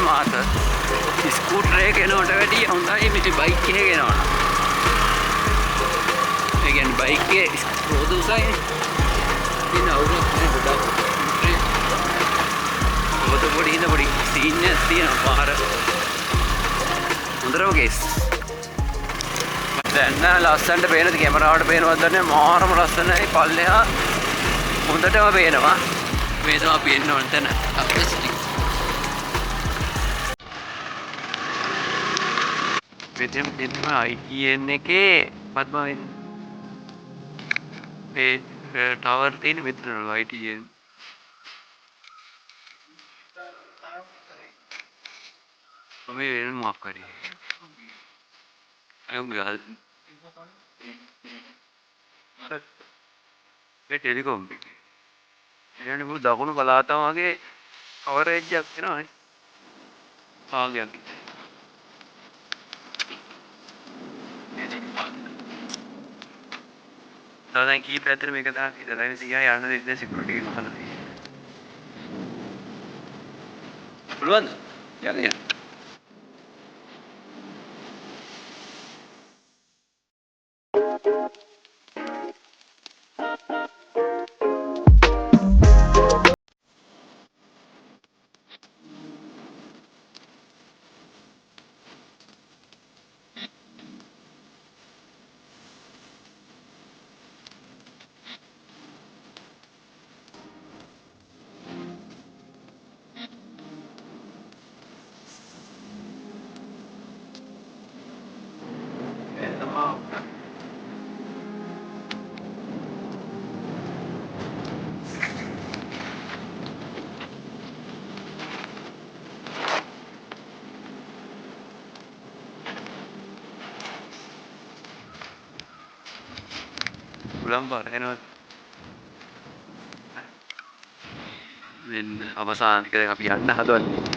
මාස ස්කූටර් එක ගෙනවට වැඩිය හොඳයි මේ බයික් එක ගෙනවන. ඒ කියන්නේ බයික් එකේ රෝද උසයි. ඉතින් අවුරුද්දක් නේ ගොඩක්. රෝද පොඩි ඉඳ පොඩි සීන් එකක් තියෙනවා පාර. හොඳටම කේස්. දැන් ලස්සනට පේනද කැමරාවට පේනවද නැහැ මාරම ලස්සනයි පල්ලෙහා හොඳටම පේනවා. මේ තමයි පේන්න ඕන තැන අප්ස්ටික්. මෙතන ITN එකේ පද්මාවෙන් මේ ටවර් තියෙන මෙතනලු ITN. මේ වෙන මොකක් කරේ? අයුම් ගහල්. මේ ටෙලිකොම්. එන්නේ මුළු දකුණු පළාතම වගේ කවරේජ් එකක් වෙනවා. භාගයක්. දැන් කී පැත්තට මේක දාන්න ඉතලා ඉතින් යන්න දෙන්න සිකියුරිටි එක ගහලා තියෙනවා. පුළුවන්ද? යන්න. Pulang bareng men අවසාන ටික දැන් අපි යන්න හදවන්නේ.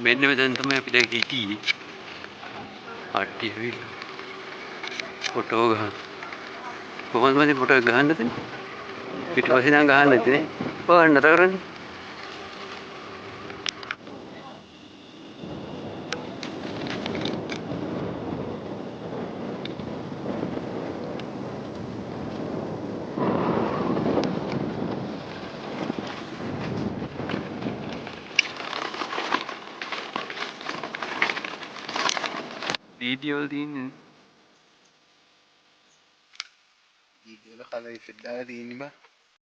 මෙන්න මෙතන තමයි අපි දැන් හිටියේ. කට්ටිය ඇවිල්ලා ෆොටෝ ගන්න. කොහොමද මේ ෆොටෝ ගහන්නද? පිටිපස්සේ නම් ගහන්න නැති නේ. බලන්න තරන්නේ. Video din. Video lah kalau ifit dah hari ini bah.